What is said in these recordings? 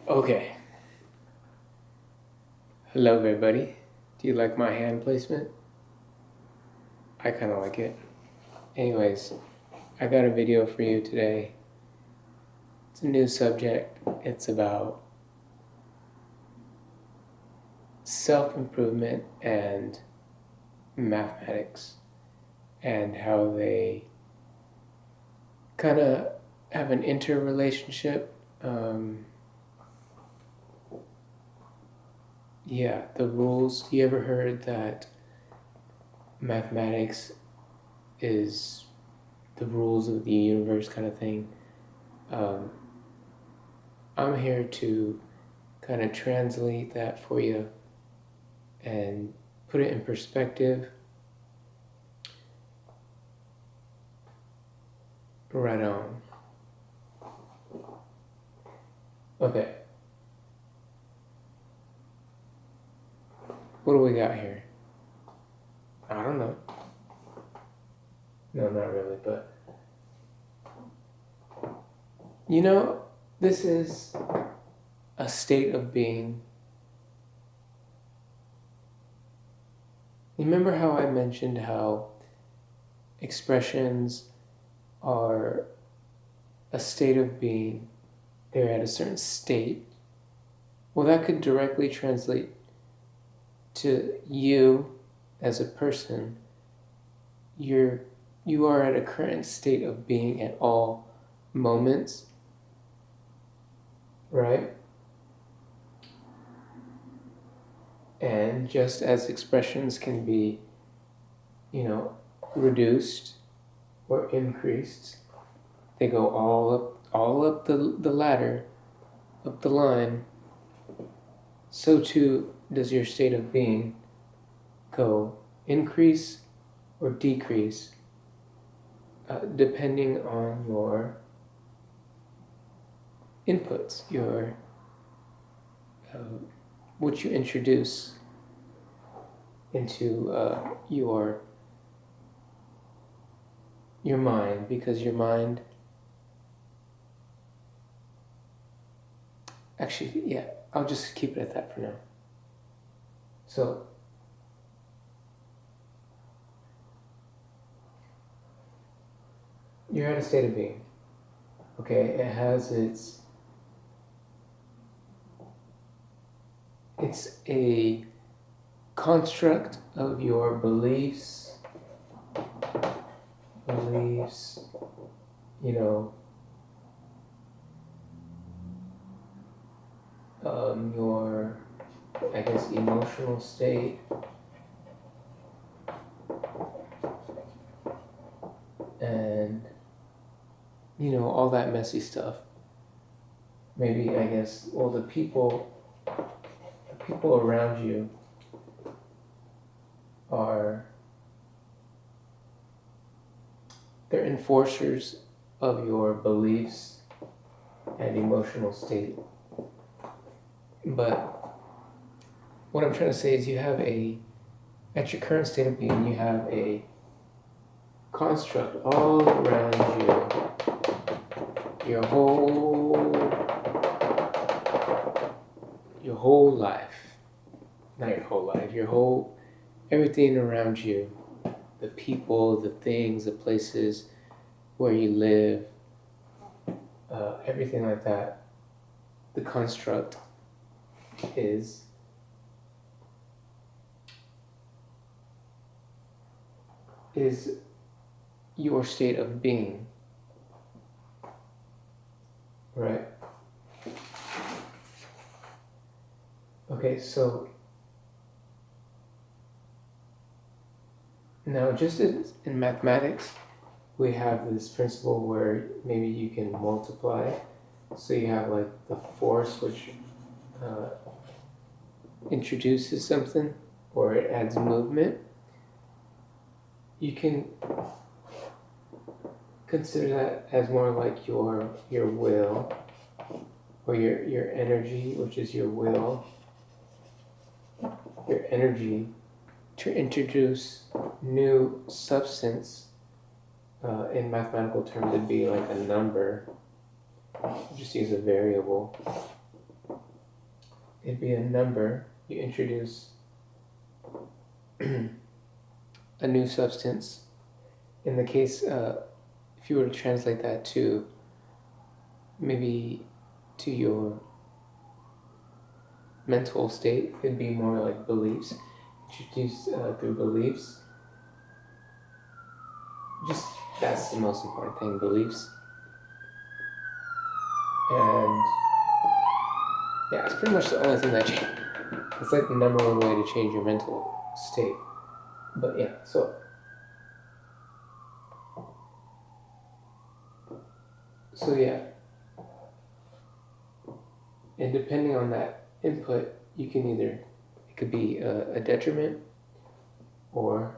Okay. Hello, everybody. Do you like my hand placement? I kind of like it. Anyways, I got a video for you today. It's a new subject. It's about self-improvement and mathematics and how they kind of have an interrelationship. The rules. You ever heard that mathematics is the rules of the universe kind of thing? I'm here to kind of translate that for you and put it in perspective. Right on. Okay. What do we got here? I don't know. No, not really, but this is a state of being. Remember how I mentioned how expressions are a state of being? They're at a certain state. Well, that could directly translate to you as a person. You are at a current state of being at all moments, right? And just as expressions can be, reduced or increased, they go all up the ladder, up the line. So too does your state of being go increase or decrease, depending on your inputs, your what you introduce into your mind, because your mind actually, I'll just keep it at that for now. So you're at a state of being. Okay, it has it's a construct of your beliefs, your, I guess, emotional state, and all that messy stuff. Maybe, I guess, well, the people around you they're enforcers of your beliefs and emotional state. But what I'm trying to say is at your current state of being, you have a construct all around you, your whole life, not your whole life, everything around you, the people, the things, the places where you live, everything like that. The construct is your state of being, right? Okay, so now just as in mathematics, we have this principle where maybe you can multiply. So you have like the force, which introduces something, or it adds movement. You can consider that as more like your will, or your energy, which is your will, your energy to introduce new substance. In mathematical terms, it'd be like a number. Just use a variable. it'd be a number. You introduce a new substance. In the case, if you were to translate that to maybe to your mental state, it'd be more like beliefs. Introduced through beliefs. Just that's the most important thing, beliefs. And yeah, it's pretty much the only thing that changes. It's like the number one way to change your mental state. But yeah, so yeah. And depending on that input, you can either, it could be a detriment or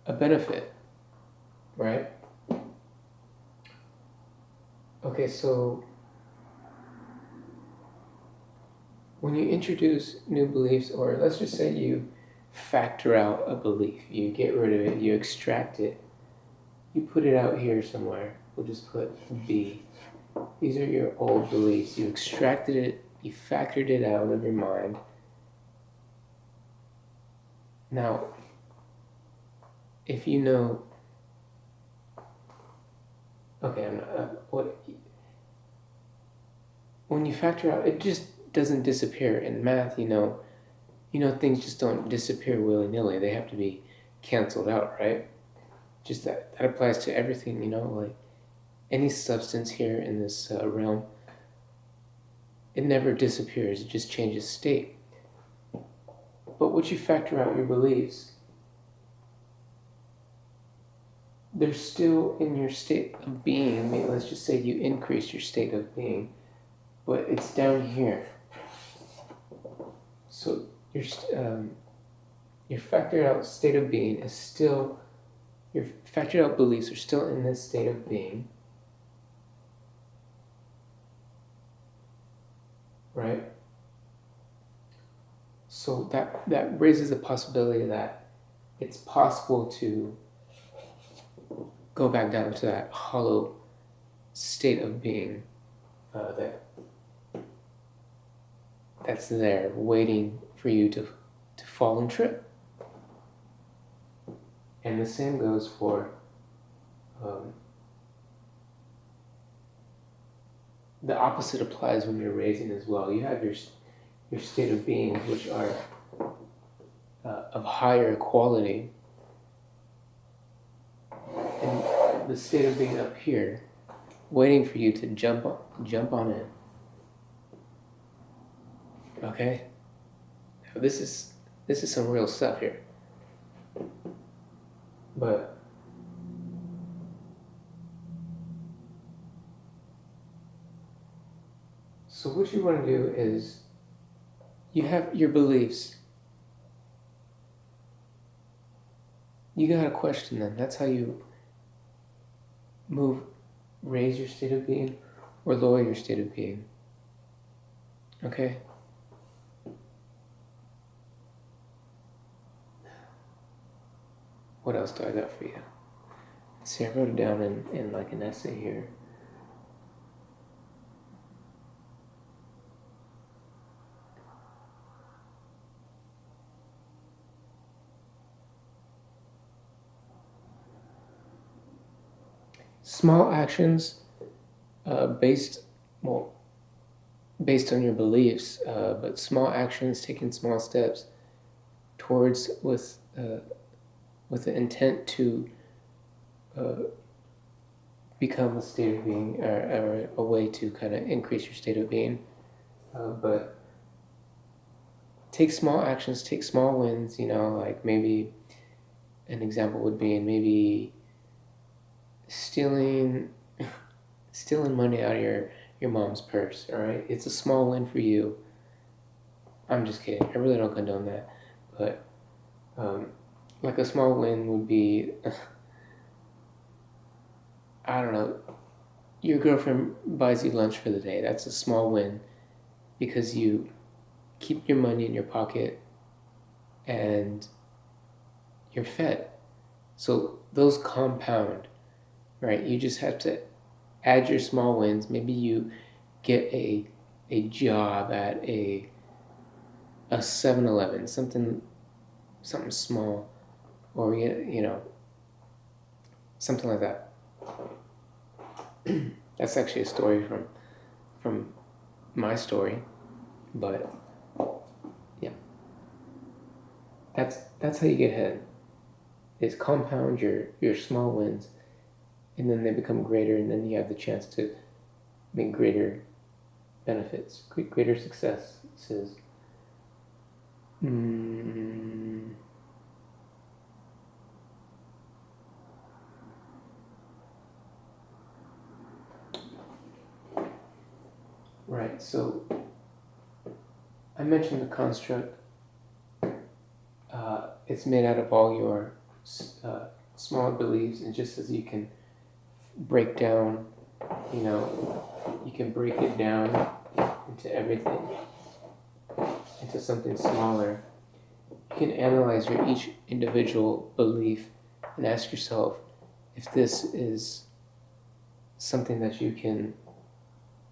a benefit, right? Okay, so when you introduce new beliefs, or let's just say you factor out a belief, you get rid of it, you extract it, you put it out here somewhere. We'll just put B. These are your old beliefs. You extracted it, you factored it out of your mind. Now, if you know, okay, I'm not, when you factor out, it just doesn't disappear. In math, you know, things just don't disappear willy-nilly. They have to be canceled out, right? Just that applies to everything, you know, like any substance here in this realm, it never disappears, it just changes state. But once you factor out your beliefs, they're still in your state of being. Maybe let's just say you increase your state of being, but it's down here. So your factored out state of being is still, your factored out beliefs are still in this state of being, right? So that raises the possibility that it's possible to go back down to that hollow state of being that's there waiting for you to fall and trip. And the same goes for the opposite applies when you're raising as well. You have your state of being, which are of higher quality, and the state of being up here, waiting for you to jump on in. Okay, now this is some real stuff here. But so what you want to do is, you have your beliefs. You gotta question them. That's how you raise your state of being or lower your state of being. Okay? What else do I got for you? See, I wrote it down in like an essay here. Small actions based on your beliefs, but small actions, taking small steps towards with the intent to become a state of being, or a way to kind of increase your state of being. But take small actions, take small wins, you know, like maybe an example would be maybe stealing money out of your mom's purse, all right? It's a small win for you. I'm just kidding. I really don't condone that. But like a small win would be, I don't know, your girlfriend buys you lunch for the day. That's a small win because you keep your money in your pocket and you're fed. So those compound, right? You just have to add your small wins. Maybe you get a job at a a 7-Eleven, something small, or something like that. That's actually a story from my story, but yeah, that's how you get ahead. Is compound your small wins, and then they become greater, and then you have the chance to make greater benefits, greater successes. Right, so I mentioned the construct. It's made out of all your smaller beliefs, and just as you can break down, you can break it down into everything, into something smaller. You can analyze your each individual belief and ask yourself if this is something that you can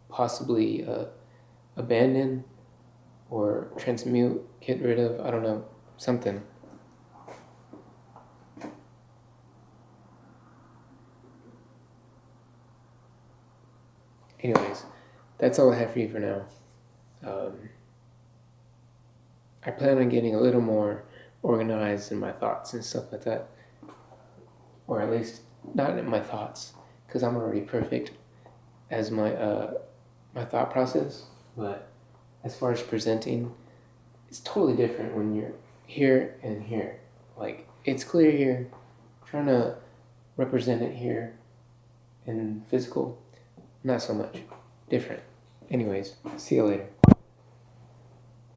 possibly abandon or transmute, get rid of, I don't know, something. Anyways, that's all I have for you for now. I plan on getting a little more organized in my thoughts and stuff like that. Or at least not in my thoughts, because I'm already perfect as my thought process. But as far as presenting, it's totally different when you're here and here. Like, it's clear here, trying to represent it here in physical, not so much. Different. Anyways, see you later.